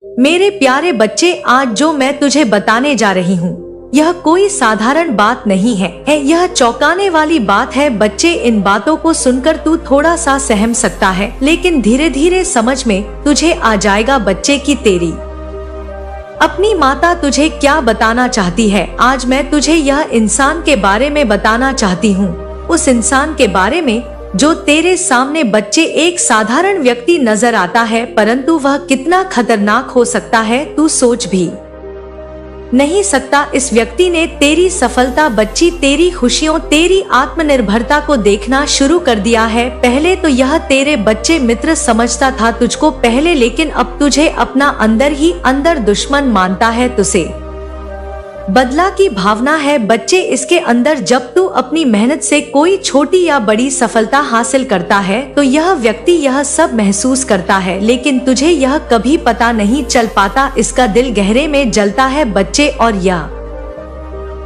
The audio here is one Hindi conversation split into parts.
मेरे प्यारे बच्चे, आज जो मैं तुझे बताने जा रही हूँ यह कोई साधारण बात नहीं है, यह चौंकाने वाली बात है। बच्चे, इन बातों को सुनकर तू थोड़ा सा सहम सकता है, लेकिन धीरे धीरे समझ में तुझे आ जाएगा बच्चे की तेरी अपनी माता तुझे क्या बताना चाहती है। आज मैं तुझे यह इंसान के बारे में बताना चाहती हूँ, उस इंसान के बारे में जो तेरे सामने बच्चे एक साधारण व्यक्ति नजर आता है, परंतु वह कितना खतरनाक हो सकता है तू सोच भी नहीं सकता। इस व्यक्ति ने तेरी सफलता बच्ची, तेरी खुशियों, तेरी आत्मनिर्भरता को देखना शुरू कर दिया है। पहले तो यह तेरे बच्चे मित्र समझता था तुझको पहले, लेकिन अब तुझे अपना अंदर ही अंदर दुश्मन मानता है। तुझे बदला की भावना है बच्चे इसके अंदर। जब तू अपनी मेहनत से कोई छोटी या बड़ी सफलता हासिल करता है तो यह व्यक्ति यह सब महसूस करता है, लेकिन तुझे यह कभी पता नहीं चल पाता। इसका दिल गहरे में जलता है बच्चे, और यह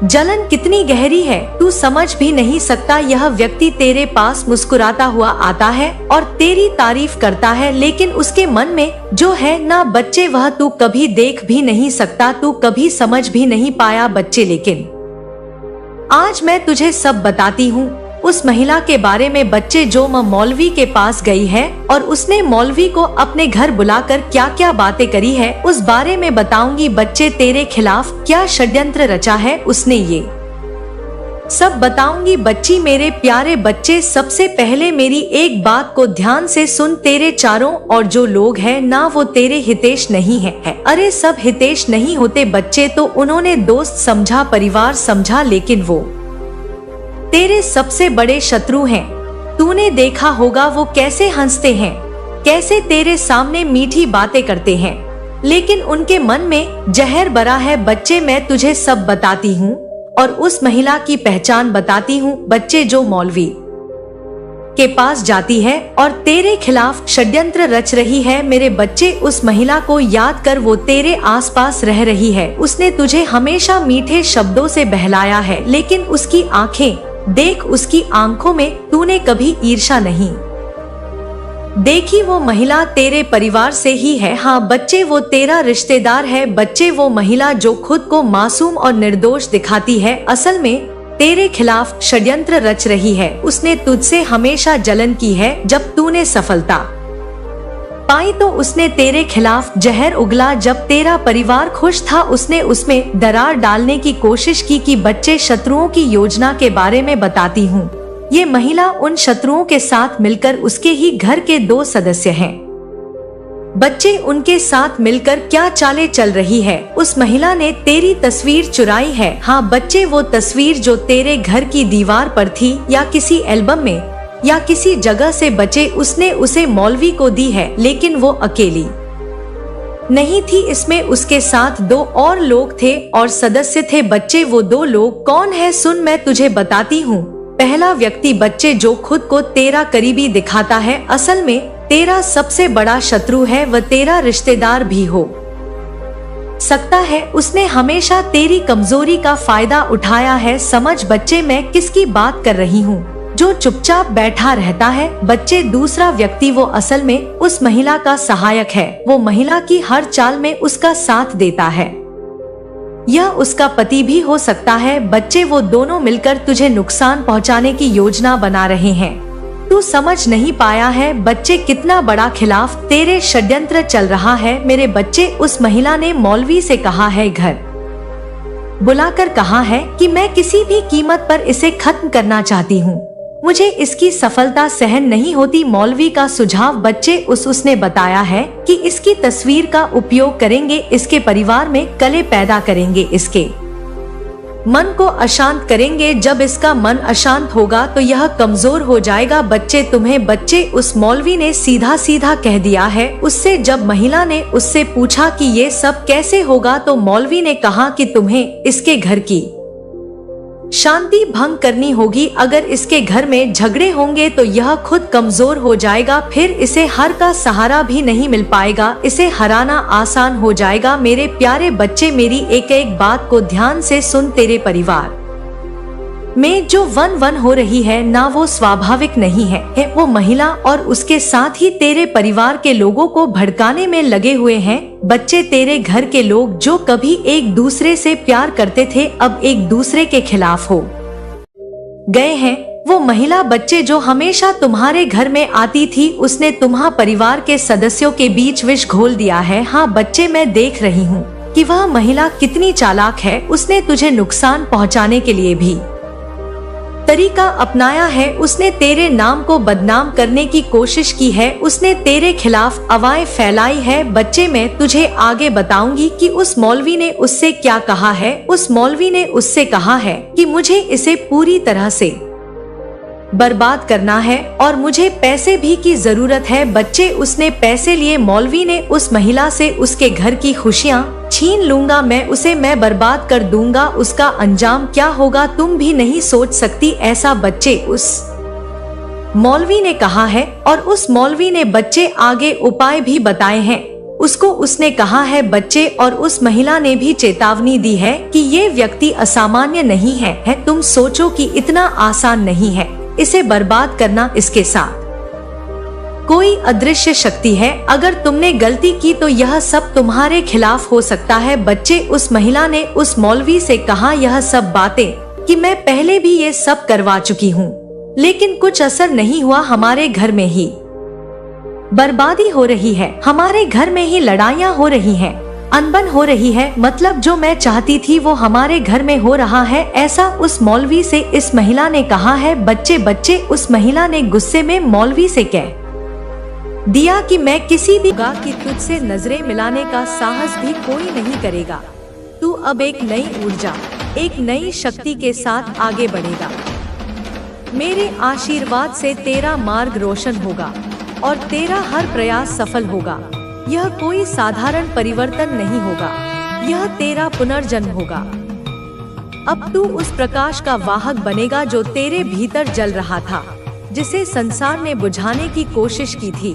जलन कितनी गहरी है तू समझ भी नहीं सकता। यह व्यक्ति तेरे पास मुस्कुराता हुआ आता है और तेरी तारीफ करता है, लेकिन उसके मन में जो है ना बच्चे वह तू कभी देख भी नहीं सकता, तू कभी समझ भी नहीं पाया बच्चे। लेकिन आज मैं तुझे सब बताती हूँ उस महिला के बारे में बच्चे, जो मौलवी के पास गई है और उसने मौलवी को अपने घर बुलाकर क्या क्या बातें करी है उस बारे में बताऊंगी बच्चे। तेरे खिलाफ क्या षड्यंत्र रचा है उसने, ये सब बताऊंगी बच्ची। मेरे प्यारे बच्चे, सबसे पहले मेरी एक बात को ध्यान से सुन। तेरे चारों और जो लोग हैं ना वो तेरे हितेश नहीं है। अरे सब हितेश नहीं होते बच्चे, तो उन्होंने दोस्त समझा, परिवार समझा, लेकिन वो तेरे सबसे बड़े शत्रु हैं। तूने देखा होगा वो कैसे हंसते हैं, कैसे तेरे सामने मीठी बातें करते हैं, लेकिन उनके मन में जहर भरा है बच्चे। मैं तुझे सब बताती हूँ और उस महिला की पहचान बताती हूँ बच्चे, जो मौलवी के पास जाती है और तेरे खिलाफ षड्यंत्र रच रही है। मेरे बच्चे, उस महिला को याद कर, वो तेरे आसपास रह रही है। उसने तुझे हमेशा मीठे शब्दों से बहलाया है, लेकिन उसकी आंखें देख, उसकी आंखों में तूने कभी ईर्ष्या नहीं देखी। वो महिला तेरे परिवार से ही है। हाँ बच्चे, वो तेरा रिश्तेदार है बच्चे। वो महिला जो खुद को मासूम और निर्दोष दिखाती है, असल में तेरे खिलाफ षड्यंत्र रच रही है। उसने तुझसे हमेशा जलन की है। जब तूने सफलता पाई तो उसने तेरे खिलाफ जहर उगला। जब तेरा परिवार खुश था उसने उसमें दरार डालने की कोशिश की। कि बच्चे, शत्रुओं की योजना के बारे में बताती हूँ। ये महिला उन शत्रुओं के साथ मिलकर, उसके ही घर के 2 सदस्य हैं बच्चे, उनके साथ मिलकर क्या चालें चल रही है। उस महिला ने तेरी तस्वीर चुराई है। हाँ बच्चे, वो तस्वीर जो तेरे घर की दीवार पर थी या किसी एल्बम में या किसी जगह से बचे, उसने उसे मौलवी को दी है, लेकिन वो अकेली नहीं थी। इसमें उसके साथ 2 और लोग थे और सदस्य थे बच्चे। वो 2 लोग कौन है सुन, मैं तुझे बताती हूँ। पहला व्यक्ति बच्चे, जो खुद को तेरा करीबी दिखाता है, असल में तेरा सबसे बड़ा शत्रु है। वह तेरा रिश्तेदार भी हो सकता है। उसने हमेशा तेरी कमजोरी का फायदा उठाया है। समझ बच्चे मैं किसकी बात कर रही हूँ, जो चुपचाप बैठा रहता है बच्चे। दूसरा व्यक्ति, वो असल में उस महिला का सहायक है। वो महिला की हर चाल में उसका साथ देता है। यह उसका पति भी हो सकता है बच्चे। वो दोनों मिलकर तुझे नुकसान पहुंचाने की योजना बना रहे हैं। तू समझ नहीं पाया है बच्चे, कितना बड़ा खिलाफ तेरे षड्यंत्र चल रहा है। मेरे बच्चे, उस महिला ने मौलवी से कहा है, घर बुलाकर कहा है कि मैं किसी भी कीमत पर इसे खत्म करना चाहती हूँ, मुझे इसकी सफलता सहन नहीं होती। मौलवी का सुझाव बच्चे, उसने बताया है कि इसकी तस्वीर का उपयोग करेंगे, इसके परिवार में कलह पैदा करेंगे, इसके मन को अशांत करेंगे। जब इसका मन अशांत होगा तो यह कमजोर हो जाएगा बच्चे। तुम्हें बच्चे, उस मौलवी ने सीधा सीधा कह दिया है उससे। जब महिला ने उससे पूछा कि ये सब कैसे होगा, तो मौलवी ने कहा कि तुम्हें इसके घर की शांति भंग करनी होगी। अगर इसके घर में झगड़े होंगे तो यह खुद कमजोर हो जाएगा, फिर इसे हर का सहारा भी नहीं मिल पाएगा। इसे हराना आसान हो जाएगा। मेरे प्यारे बच्चे, मेरी एक एक बात को ध्यान से सुन। तेरे परिवार में जो वन वन हो रही है ना वो स्वाभाविक नहीं है वो महिला और उसके साथ ही तेरे परिवार के लोगों को भड़काने में लगे हुए हैं। बच्चे, तेरे घर के लोग जो कभी एक दूसरे से प्यार करते थे अब एक दूसरे के खिलाफ हो गए हैं। वो महिला बच्चे जो हमेशा तुम्हारे घर में आती थी उसने तुम्हारे परिवार के सदस्यों के बीच विष घोल दिया है। हाँ बच्चे, मैं देख रही हूँ कि वह महिला कितनी चालाक है। उसने तुझे नुकसान पहुँचाने के लिए भी तरीका अपनाया है। उसने तेरे नाम को बदनाम करने की कोशिश की है। उसने तेरे खिलाफ अफवाहें फैलाई है। बच्चे, मैं तुझे आगे बताऊंगी कि उस मौलवी ने उससे क्या कहा है। उस मौलवी ने उससे कहा है कि मुझे इसे पूरी तरह से बर्बाद करना है और मुझे पैसे भी की जरूरत है। बच्चे, उसने पैसे लिए। मौलवी ने उस महिला से उसके घर की खुशियाँ छीन लूंगा, मैं बर्बाद कर दूंगा। उसका अंजाम क्या होगा तुम भी नहीं सोच सकती ऐसा। बच्चे, उस मौलवी ने कहा है और उस मौलवी ने बच्चे आगे उपाय भी बताए हैं। उसको उसने कहा है बच्चे, और उस महिला ने भी चेतावनी दी है कि ये व्यक्ति असामान्य नहीं है। तुम सोचो कि इतना आसान नहीं है इसे बर्बाद करना। इसके साथ कोई अदृश्य शक्ति है। अगर तुमने गलती की तो यह सब तुम्हारे खिलाफ हो सकता है। बच्चे, उस महिला ने उस मौलवी से कहा यह सब बातें कि मैं पहले भी ये सब करवा चुकी हूँ लेकिन कुछ असर नहीं हुआ। हमारे घर में ही बर्बादी हो रही है, हमारे घर में ही लड़ाइयाँ हो रही हैं, अनबन हो रही है। मतलब जो मैं चाहती थी वो हमारे घर में हो रहा है। ऐसा उस मौलवी से इस महिला ने कहा है। बच्चे, उस महिला ने गुस्से में मौलवी से कह दिया कि मैं किसी भी कि तुझसे नजरें मिलाने का साहस भी कोई नहीं करेगा। तू अब एक नई ऊर्जा, एक नई शक्ति के साथ आगे बढ़ेगा। मेरे आशीर्वाद से तेरा मार्ग रोशन होगा और तेरा हर प्रयास सफल होगा। यह कोई साधारण परिवर्तन नहीं होगा, यह तेरा पुनर्जन्म होगा। अब तू उस प्रकाश का वाहक बनेगा जो तेरे भीतर जल रहा था, जिसे संसार ने बुझाने की कोशिश की थी।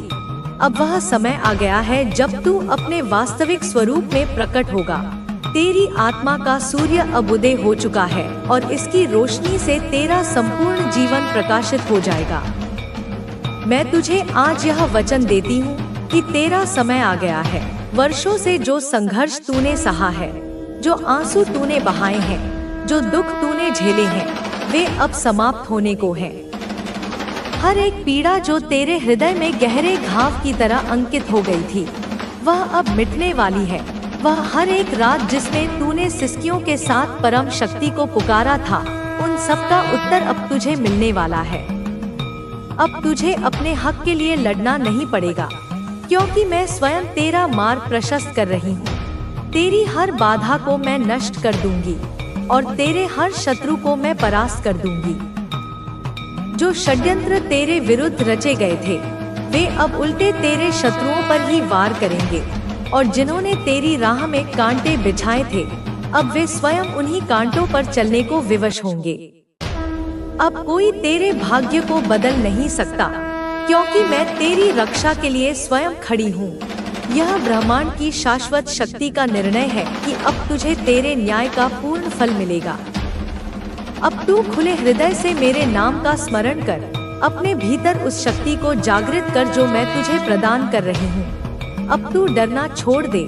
अब वह समय आ गया है जब तू अपने वास्तविक स्वरूप में प्रकट होगा। तेरी आत्मा का सूर्य अब उदय हो चुका है और इसकी रोशनी से तेरा संपूर्ण जीवन प्रकाशित हो जाएगा। मैं तुझे आज यह वचन देती हूँ कि तेरा समय आ गया है। वर्षों से जो संघर्ष तूने सहा है, जो आंसू तूने बहाए हैं, जो दुख तूने झेले हैं, वे अब समाप्त होने को हैं। हर एक पीड़ा जो तेरे हृदय में गहरे घाव की तरह अंकित हो गई थी, वह अब मिटने वाली है। वह हर एक रात जिसमें तूने सिसकियों के साथ परम शक्ति को पुकारा था, उन सब का उत्तर अब तुझे मिलने वाला है। अब तुझे अपने हक के लिए लड़ना नहीं पड़ेगा, क्योंकि मैं स्वयं तेरा मार्ग प्रशस्त कर रही हूँ। तेरी हर बाधा को मैं नष्ट कर दूंगी और तेरे हर शत्रु को मैं परास्त कर दूंगी। जो षड्यंत्र तेरे विरुद्ध रचे गए थे, वे अब उल्टे तेरे शत्रुओं पर ही वार करेंगे, और जिन्होंने तेरी राह में कांटे बिछाए थे, अब वे स्वयं उन्हीं कांटों पर चलने को विवश होंगे। अब कोई तेरे भाग्य को बदल नहीं सकता, क्योंकि मैं तेरी रक्षा के लिए स्वयं खड़ी हूँ। यह ब्रह्मांड की शाश्वत शक्ति का निर्णय है कि अब तुझे तेरे न्याय का पूर्ण फल मिलेगा। अब तू खुले हृदय से मेरे नाम का स्मरण कर, अपने भीतर उस शक्ति को जागृत कर जो मैं तुझे प्रदान कर रही हूँ। अब तू डरना छोड़ दे,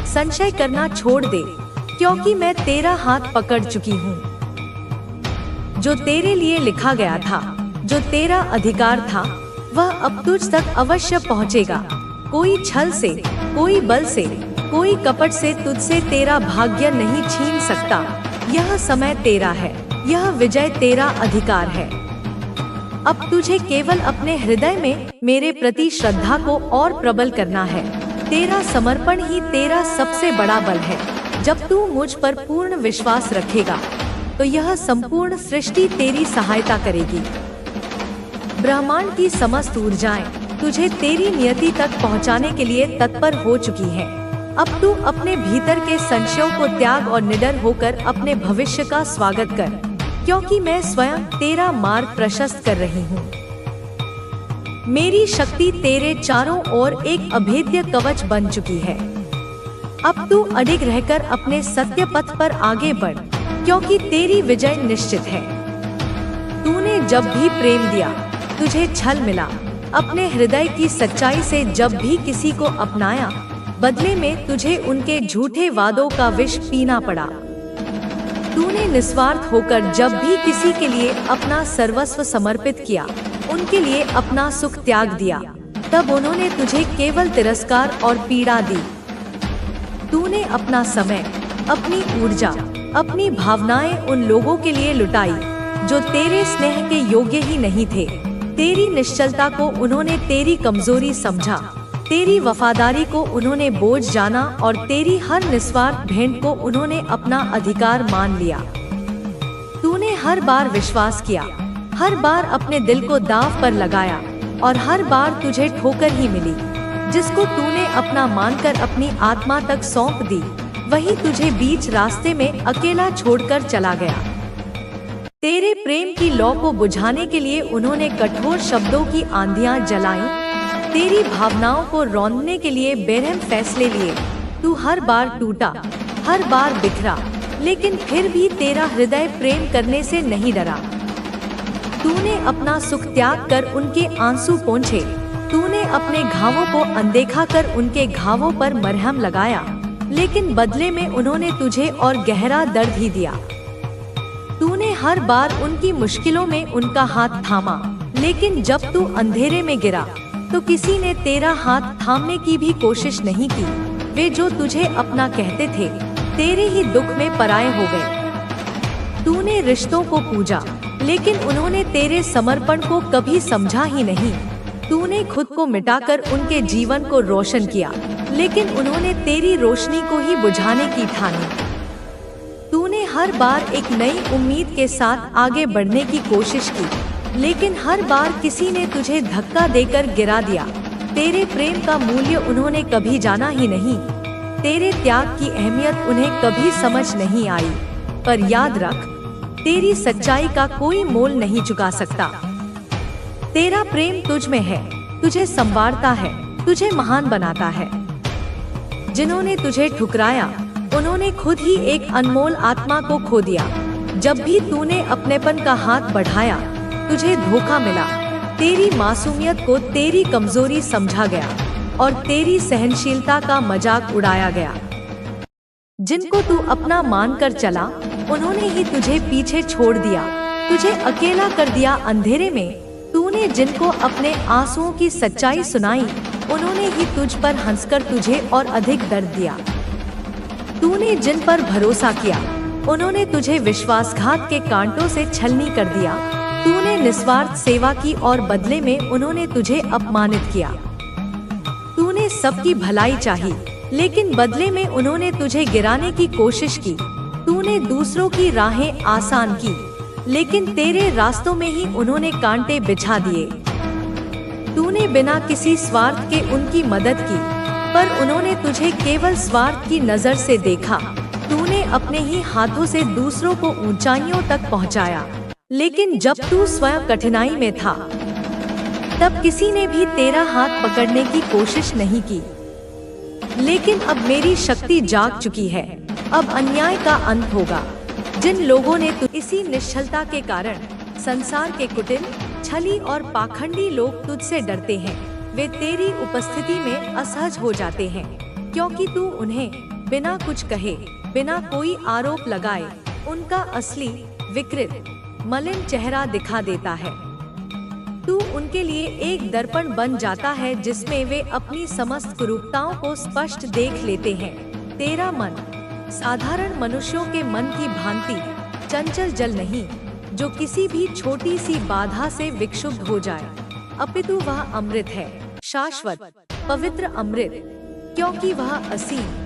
संशय करना छोड़ दे, क्योंकि मैं तेरा हाथ पकड़ चुकी हूँ। जो तेरे लिए लिखा गया था, जो तेरा अधिकार था, वह अब तुझ तक अवश्य पहुँचेगा। कोई छल से, कोई बल से, कोई कपट से तुझसे तेरा भाग्य नहीं छीन सकता। यह समय तेरा है, यह विजय तेरा अधिकार है। अब तुझे केवल अपने हृदय में मेरे प्रति श्रद्धा को और प्रबल करना है। तेरा समर्पण ही तेरा सबसे बड़ा बल है। जब तू मुझ पर पूर्ण विश्वास रखेगा, तो यह संपूर्ण सृष्टि तेरी सहायता करेगी। ब्रह्मांड की समस्त ऊर्जाएं तुझे तेरी नियति तक पहुंचाने के लिए तत्पर हो चुकी हैं। अब तू अपने भीतर के संशयों को त्याग और निडर होकर अपने भविष्य का स्वागत कर, क्योंकि मैं स्वयं तेरा मार्ग प्रशस्त कर रही हूँ। मेरी शक्ति तेरे चारों ओर एक अभेद्य कवच बन चुकी है। अब तू अडिग रहकर अपने सत्य पथ पर आगे बढ़, क्योंकि तेरी विजय निश्चित है। जब भी प्रेम दिया, तुझे छल मिला। अपने हृदय की सच्चाई से जब भी किसी को अपनाया, बदले में तुझे उनके झूठे वादों का विष पीना पड़ा। तूने निस्वार्थ होकर जब भी किसी के लिए अपना सर्वस्व समर्पित किया, उनके लिए अपना सुख त्याग दिया, तब उन्होंने तुझे केवल तिरस्कार और पीड़ा दी। तूने अपना समय, अपनी ऊर्जा, अपनी भावनाएं उन लोगों के लिए लुटाई जो तेरे स्नेह के योग्य ही नहीं थे। तेरी निश्चलता को उन्होंने तेरी कमजोरी समझा, तेरी वफादारी को उन्होंने बोझ जाना और तेरी हर निस्वार्थ भेंट को उन्होंने अपना अधिकार मान लिया। तूने हर बार विश्वास किया, हर बार अपने दिल को दांव पर लगाया और हर बार तुझे ठोकर ही मिली। जिसको तूने अपना मानकर अपनी आत्मा तक सौंप दी, वही तुझे बीच रास्ते में अकेला छोड़कर चला गया। तेरे प्रेम की लौ को बुझाने के लिए उन्होंने कठोर शब्दों की आंधियां जलाईं, तेरी भावनाओं को रौंदने के लिए बेरहम फैसले लिए। तू हर बार टूटा, हर बार बिखरा, लेकिन फिर भी तेरा हृदय प्रेम करने से नहीं डरा। तूने अपना सुख त्याग कर उनके आंसू पोंछे, तूने अपने घावों को अनदेखा कर उनके घावों पर मरहम लगाया, लेकिन बदले में उन्होंने तुझे और गहरा दर्द ही दिया। तूने हर बार उनकी मुश्किलों में उनका हाथ थामा, लेकिन जब तू अंधेरे में गिरा तो किसी ने तेरा हाथ थामने की भी कोशिश नहीं की। वे जो तुझे अपना कहते थे, तेरे ही दुख में पराये हो गए। तूने रिश्तों को पूजा, लेकिन उन्होंने तेरे समर्पण को कभी समझा ही नहीं। तूने खुद को मिटाकर उनके जीवन को रोशन किया, लेकिन उन्होंने तेरी रोशनी को ही बुझाने की ठानी। तूने हर बार एक नई उम्मीद के साथ आगे बढ़ने की कोशिश की, लेकिन हर बार किसी ने तुझे धक्का देकर गिरा दिया। तेरे प्रेम का मूल्य उन्होंने कभी जाना ही नहीं, तेरे त्याग की अहमियत उन्हें कभी समझ नहीं आई। पर याद रख, तेरी सच्चाई का कोई मोल नहीं चुका सकता। तेरा प्रेम तुझ में है, तुझे संवारता है, तुझे महान बनाता है। जिन्होंने तुझे ठुकराया, उन्होंने खुद ही एक अनमोल आत्मा को खो दिया। जब भी तूने अपनेपन का हाथ बढ़ाया, तुझे धोखा मिला। तेरी मासूमियत को तेरी कमजोरी समझा गया और तेरी सहनशीलता का मजाक उड़ाया गया। जिनको तू अपना मानकर चला, उन्होंने ही तुझे पीछे छोड़ दिया, तुझे अकेला कर दिया अंधेरे में। तूने जिनको अपने आंसुओं की सच्चाई सुनाई, उन्होंने ही तुझ पर हंसकर तुझे और अधिक दर्द दिया। तूने जिन पर भरोसा किया, उन्होंने तुझे विश्वासघात के कांटों से छलनी कर दिया। तूने निस्वार्थ सेवा की और बदले में उन्होंने तुझे अपमानित किया। तूने सबकी भलाई चाही, लेकिन बदले में उन्होंने तुझे गिराने की कोशिश की। तूने दूसरों की राहें आसान की, लेकिन तेरे रास्तों में ही उन्होंने कांटे बिछा दिए। तूने बिना किसी स्वार्थ के उनकी मदद की, पर उन्होंने तुझे केवल स्वार्थ की नजर से देखा। तूने अपने ही हाथों से दूसरों को ऊंचाइयों तक पहुंचाया, लेकिन जब तू स्वयं कठिनाई में था, तब किसी ने भी तेरा हाथ पकड़ने की कोशिश नहीं की। लेकिन अब मेरी शक्ति जाग चुकी है, अब अन्याय का अंत होगा। जिन लोगों ने इसी निश्चलता के कारण संसार के कुटिल, छली और पाखंडी लोग तुझसे डरते हैं। वे तेरी उपस्थिति में असहज हो जाते हैं, क्योंकि तू उन्हें बिना कुछ कहे, बिना कोई आरोप लगाए, उनका असली विकृत मलिन चेहरा दिखा देता है। तू उनके लिए एक दर्पण बन जाता है जिसमें वे अपनी समस्त कुरूपताओं को स्पष्ट देख लेते हैं। तेरा मन साधारण मनुष्यों के मन की भांति चंचल जल नहीं, जो किसी भी छोटी सी बाधा से विक्षुब्ध हो जाए, अपितु वह अमृत है, शाश्वत पवित्र अमृत, क्योंकि वह असीम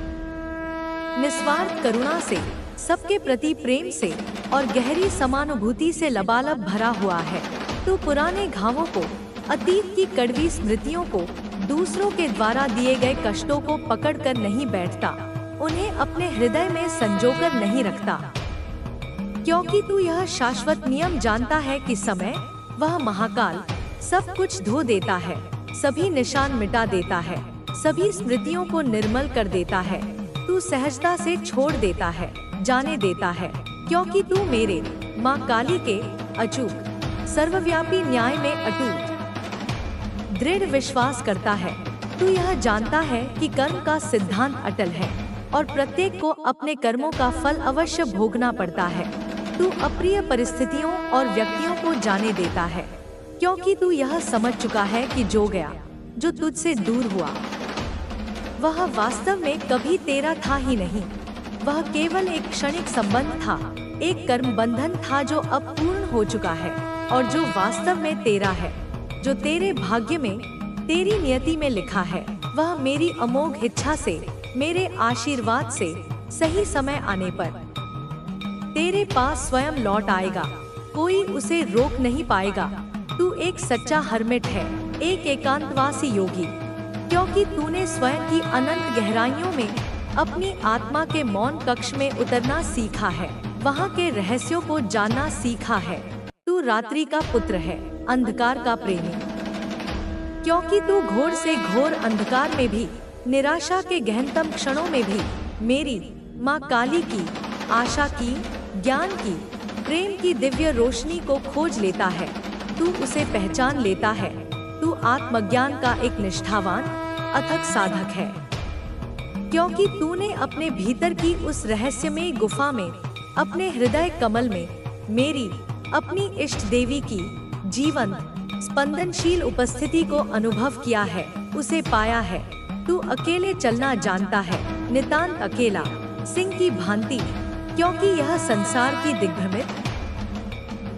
निस्वार्थ करुणा से, सबके प्रति प्रेम से और गहरी समानुभूति से लबालब भरा हुआ है। तो पुराने घावों को, अतीत की कड़वी स्मृतियों को, दूसरों के द्वारा दिए गए कष्टों को पकड़कर नहीं बैठता, उन्हें अपने हृदय में संजोकर नहीं रखता, क्योंकि तू यह शाश्वत नियम जानता है कि समय, वह महाकाल, सब कुछ धो देता है, सभी निशान मिटा देता है, सभी स्मृतियों को निर्मल कर देता है। तू सहजता से छोड़ देता है, जाने देता है, क्योंकि तू मेरे माँ काली के अचूक सर्वव्यापी न्याय में अटूट दृढ़ विश्वास करता है। तू यह जानता है कि कर्म का सिद्धांत अटल है और प्रत्येक को अपने कर्मों का फल अवश्य भोगना पड़ता है। तू अप्रिय परिस्थितियों और व्यक्तियों को जाने देता है, क्योंकि तू यह समझ चुका है कि जो गया, जो तुझसे दूर हुआ, वह वास्तव में कभी तेरा था ही नहीं। वह केवल एक क्षणिक संबंध था, एक कर्म बंधन था जो अब पूर्ण हो चुका है और जो वास्तव में तेरा है, जो तेरे भाग्य में, तेरी नियति में लिखा है। वह मेरी अमोघ इच्छा से, मेरे आशीर्वाद से सही समय आने पर तेरे पास स्वयं लौट आएगा। कोई उसे रोक नहीं पाएगा। तू एक सच्चा हर्मिट है, एक एकांतवासी योगी, क्योंकि तूने स्वयं की अनंत गहराइयों में अपनी आत्मा के मौन कक्ष में उतरना सीखा है, वहाँ के रहस्यों को जानना सीखा है। तू रात्रि का पुत्र है, अंधकार का प्रेमी, क्योंकि तू घोर से घोर अंधकार में भी, निराशा के गहनतम क्षणों में भी मेरी माँ काली की, आशा की, ज्ञान की, प्रेम की दिव्य रोशनी को खोज लेता है। तू उसे पहचान लेता है। तू आत्मज्ञान का एक निष्ठावान अथक साधक है, क्योंकि तूने अपने भीतर की उस रहस्यमयी गुफा में, अपने हृदय कमल में मेरी, अपनी इष्ट देवी की जीवंत स्पंदनशील उपस्थिति को अनुभव किया है, उसे पाया है। तू अकेले चलना जानता है, नितांत अकेला, सिंह की भांति, क्योंकि यह संसार की दिग्भ्रमित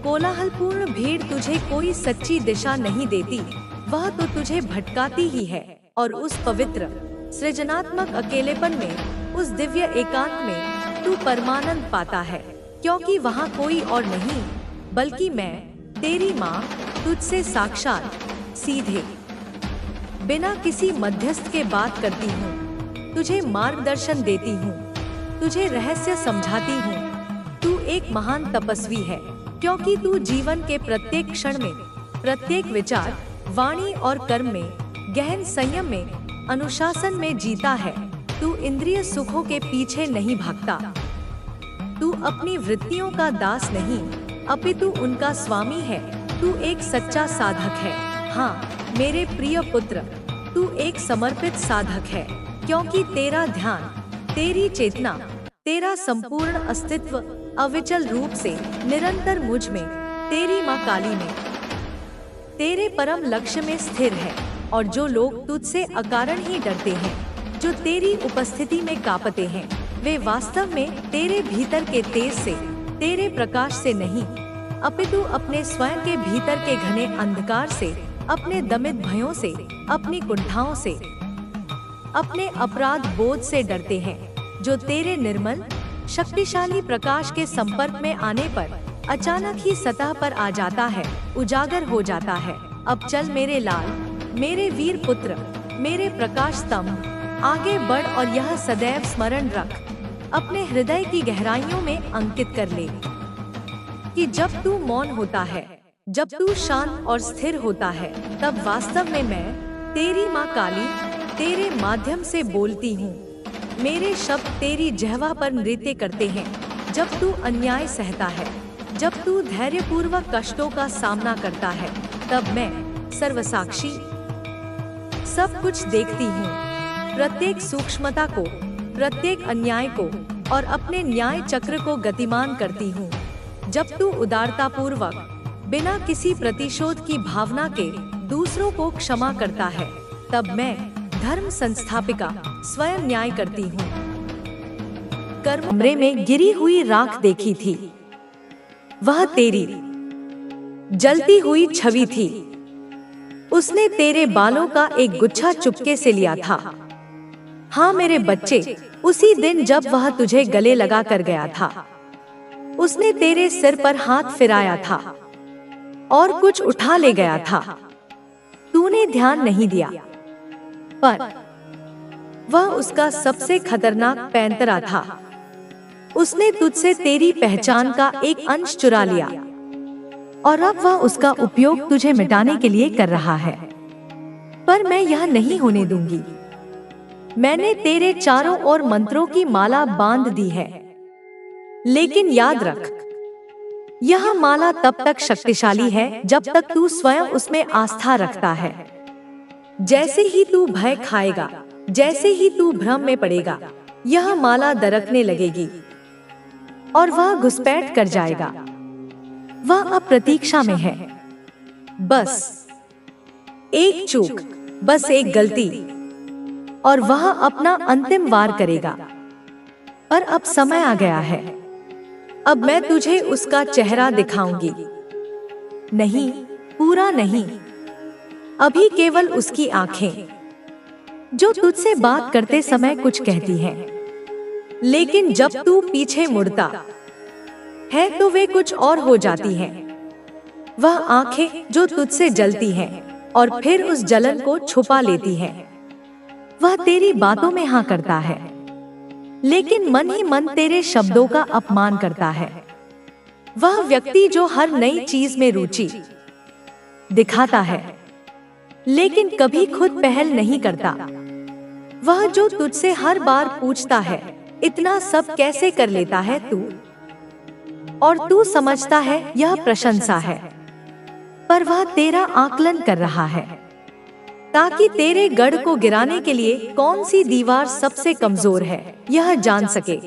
कोलाहलपूर्ण भीड़ तुझे कोई सच्ची दिशा नहीं देती। वह तो तुझे भटकाती ही है और उस पवित्र सृजनात्मक अकेलेपन में, उस दिव्य एकांत में तू परमानंद पाता है, क्योंकि वहाँ कोई और नहीं बल्कि मैं, तेरी माँ, तुझसे साक्षात, सीधे, बिना किसी मध्यस्थ के बात करती हूँ, तुझे मार्गदर्शन देती हूँ, तुझे रहस्य समझाती हूँ। तू एक महान तपस्वी है, क्योंकि तू जीवन के प्रत्येक क्षण में, प्रत्येक विचार, वाणी और कर्म में गहन संयम में, अनुशासन में जीता है। तू इंद्रिय सुखों के पीछे नहीं भागता। तू अपनी वृत्तियों का दास नहीं, अपितु उनका स्वामी है। तू एक सच्चा साधक है। हाँ मेरे प्रिय पुत्र, तू एक समर्पित साधक है, क्योंकि तेरा ध्यान, तेरी चेतना, तेरा संपूर्ण अस्तित्व अविचल रूप से निरंतर मुझ में, तेरी माँ काली में, तेरे परम लक्ष्य में स्थिर है। और जो लोग तुझसे अकारण ही डरते हैं, जो तेरी उपस्थिति में कांपते हैं, वे वास्तव में तेरे भीतर के तेज से, तेरे प्रकाश से नहीं, अपितु अपने स्वयं के भीतर के घने अंधकार से, अपने दमित भयों से, अपनी कुंठाओं से, अपने अपराध बोध से डरते हैं, जो तेरे निर्मल शक्तिशाली प्रकाश के संपर्क में आने पर अचानक ही सतह पर आ जाता है, उजागर हो जाता है। अब चल मेरे लाल, मेरे वीर पुत्र, मेरे प्रकाश स्तंभ, आगे बढ़ और यह सदैव स्मरण रख, अपने हृदय की गहराइयों में अंकित कर ले कि जब तू मौन होता है, जब तू शांत और स्थिर होता है, तब वास्तव में मैं, तेरी माँ काली, तेरे माध्यम से बोलती हूँ। मेरे शब्द तेरी जिह्वा पर नृत्य करते हैं। जब तू अन्याय सहता है, जब तू धैर्यपूर्वक कष्टों का सामना करता है, तब मैं सर्वसाक्षी सब कुछ देखती हूँ, प्रत्येक सूक्ष्मता को, प्रत्येक अन्याय को और अपने न्याय चक्र को गतिमान करती हूँ। जब तू उदारतापूर्वक, बिना किसी प्रतिशोध की भावना के दूसरों को क्षमा करता है, तब मैं धर्म संस्थापिका स्वयं न्याय करती हूँ। कमरे में गिरी हुई राख देखी थी। वह तेरी जलती हुई छवि थी। उसने तेरे बालों का एक गुच्छा चुपके से लिया था। हाँ मेरे बच्चे, उसी दिन जब वह तुझे गले लगा कर गया था, उसने तेरे सिर पर हाथ फिराया था और कुछ उठा ले गया था। तूने ध्यान नहीं दिया, पर वह उसका सबसे खतरनाक पैंतरा था। उसने तुझसे तेरी पहचान का एक अंश चुरा लिया और अब वह उसका उपयोग तुझे मिटाने के लिए कर रहा है। पर मैं यह नहीं होने दूंगी। मैंने तेरे चारों ओर मंत्रों की माला बांध दी है। लेकिन याद रख, यह माला तब तक शक्तिशाली है जब तक तू स्वयं उसमें आस्था रखता है। जैसे ही तू भय खाएगा, जैसे ही तू भ्रम में पड़ेगा, यह माला दरकने लगेगी और वह घुसपैठ कर जाएगा। वह अब प्रतीक्षा में है। बस एक चूक, बस एक गलती, और वह अपना अंतिम वार करेगा। पर अब समय आ गया है। अब मैं तुझे उसका चेहरा दिखाऊंगी। नहीं, पूरा नहीं, अभी केवल उसकी आंखें, जो तुझसे बात करते समय कुछ कहती हैं, लेकिन जब तू पीछे मुड़ता है तो वे कुछ और हो जाती हैं। वह आंखें जो तुझसे जलती हैं और फिर उस जलन को छुपा लेती हैं। वह तेरी बातों में हाँ करता है, लेकिन मन ही मन तेरे शब्दों का अपमान करता है। वह व्यक्ति जो हर नई चीज में रुचि दिखाता है, लेकिन कभी खुद पहल नहीं करता। वह जो तुझसे हर बार पूछता है, इतना सब कैसे कर लेता है तू, और तू समझता है यह प्रशंसा है, पर वह तेरा आकलन कर रहा है ताकि तेरे गढ़ को गिराने के लिए कौन सी दीवार सबसे कमजोर है यह जान सके।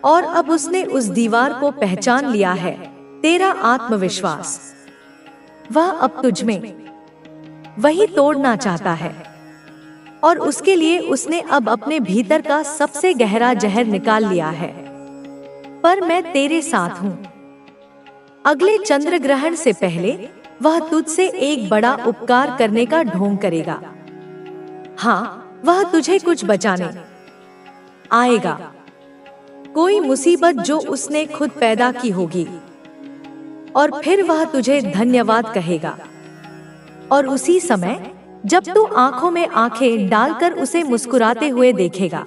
और अब उसने उस दीवार को पहचान लिया है, तेरा आत्मविश्वास। वह अब तुझ में वही तोड़ना चाहता है, और उसके लिए उसने अब अपने भीतर का सबसे गहरा जहर निकाल लिया है। पर मैं तेरे साथ हूँ। अगले चंद्र ग्रहण से पहले वह तुझसे एक बड़ा उपकार करने का ढोंग करेगा। हाँ, वह तुझे कुछ बचाने आएगा। कोई मुसीबत जो उसने खुद पैदा की होगी, और फिर वह तुझे धन्यवाद कहेगा। और उसी समय जब तू आंखों में आंखें डालकर उसे मुस्कुराते हुए देखेगा,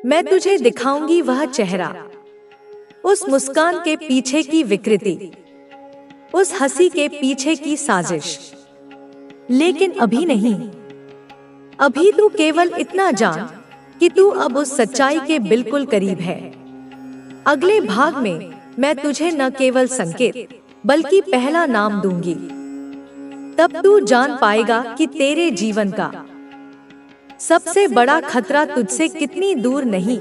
मैं तुझे दिखाऊंगी वह चेहरा, उस मुस्कान के पीछे की विकृति, उस हंसी के पीछे की साजिश। लेकिन अभी नहीं। अभी तू केवल इतना जान कि तू अब उस सच्चाई के बिल्कुल करीब है। अगले भाग में मैं तुझे न केवल संकेत बल्कि पहला नाम दूंगी। तब तू जान पाएगा कि तेरे जीवन का सबसे बड़ा खतरा तुझसे कितनी दूर नहीं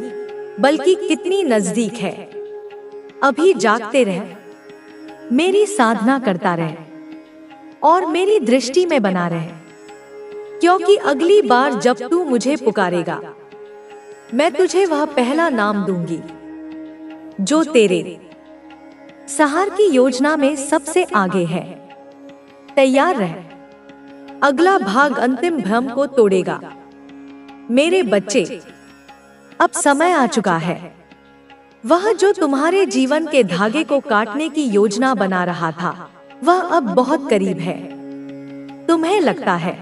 बल्कि कितनी नजदीक है। अभी जागते रह, मेरी साधना करता रह और मेरी दृष्टि में बना रह, क्योंकि अगली बार जब तू मुझे पुकारेगा, मैं तुझे वह पहला नाम दूंगी जो तेरे सहार की योजना में सबसे आगे है। तैयार रह, अगला भाग अंतिम भ्रम को तोड़ेगा। मेरे बच्चे, अब समय आ चुका है। वह जो तुम्हारे जीवन के धागे को काटने की योजना बना रहा था, वह अब बहुत करीब है। तुम्हें लगता है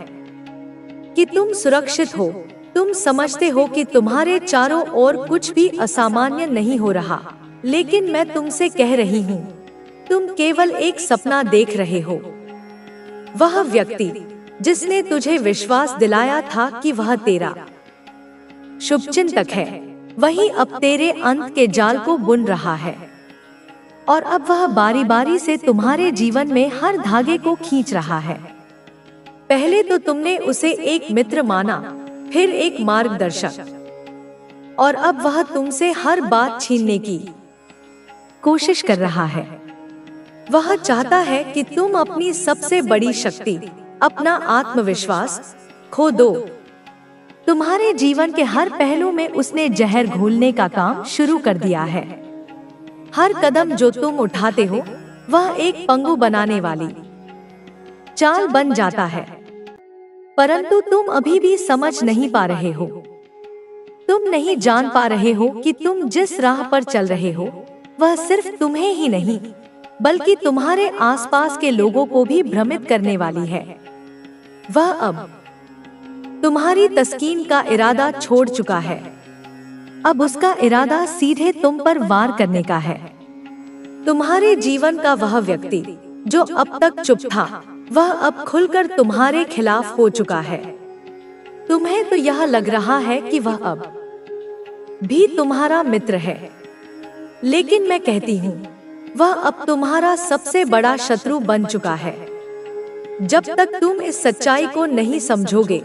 कि तुम सुरक्षित हो, तुम समझते हो कि तुम्हारे चारों ओर कुछ भी असामान्य नहीं हो रहा, लेकिन मैं तुमसे कह रही हूँ, तुम केवल एक सपना देख रहे हो। वह व्यक्ति जिसने तुझे विश्वास दिलाया था कि वह तेरा शुभचिंतक है, वही अब तेरे अंत के जाल को बुन रहा है। और अब वह बारी बारी से तुम्हारे जीवन में हर धागे को खींच रहा है। पहले तो तुमने उसे एक मित्र माना, फिर एक मार्गदर्शक, और अब वह तुमसे हर बात छीनने की कोशिश कर रहा है। वह चाहता है कि तुम अपनी सबसे बड़ी शक्ति, अपना आत्मविश्वास खो दो। तुम्हारे जीवन के हर पहलू में उसने जहर घोलने का काम शुरू कर दिया है। हर कदम जो तुम उठाते हो, वह एक पंगु बनाने वाली चाल बन जाता है, परंतु तुम अभी भी समझ नहीं पा रहे हो। तुम नहीं जान पा रहे हो कि तुम जिस राह पर चल रहे हो, वह सिर्फ तुम्हें ही नहीं बल्कि तुम्हारे आसपास के लोगों को भी भ्रमित करने वाली है। वह अब तुम्हारी तस्कीन का इरादा छोड़ चुका है। अब उसका इरादा सीधे तुम पर वार करने का है। तुम्हारे जीवन का वह व्यक्ति जो अब तक चुप था, वह अब खुलकर तुम्हारे खिलाफ हो चुका है। तुम्हें तो यह लग रहा है कि वह अब भी तुम्हारा मित्र है, लेकिन मैं कहती हूँ, वह अब तुम्हारा सबसे बड़ा शत्रु बन चुका है। जब तक तुम इस सच्चाई को नहीं समझोगे,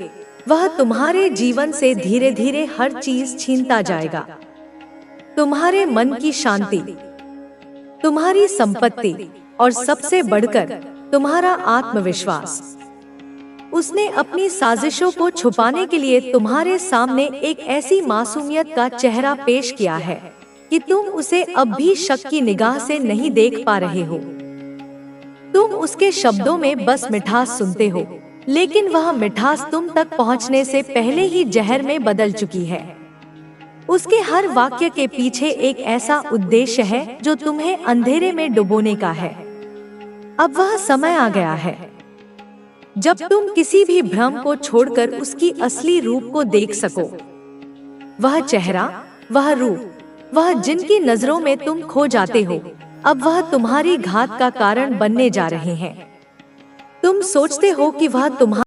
वह तुम्हारे जीवन से धीरे धीरे हर चीज छीनता जाएगा। तुम्हारे मन की शांति, तुम्हारी संपत्ति और सबसे बढ़कर तुम्हारा आत्मविश्वास। उसने अपनी साजिशों को छुपाने के लिए तुम्हारे सामने एक ऐसी मासूमियत का चेहरा पेश किया है कि तुम उसे अब भी शक की निगाह से नहीं देख पा रहे हो। तुम उसके शब्दों में बस मिठास सुनते हो, लेकिन वह मिठास तुम तक पहुंचने से पहले ही जहर में बदल चुकी है। उसके हर वाक्य के पीछे एक ऐसा उद्देश्य है जो तुम्हें अंधेरे में डुबोने का है। अब वह समय आ गया है जब तुम किसी भी भ्रम को छोड़कर उसकी असली रूप को देख सको। वह चेहरा, वह रूप, वह जिनकी नजरों में तुम खो जाते हो, अब वह तुम्हारी घात का कारण बनने जा रहे हैं। तुम सोचते हो कि वह तुम्हारा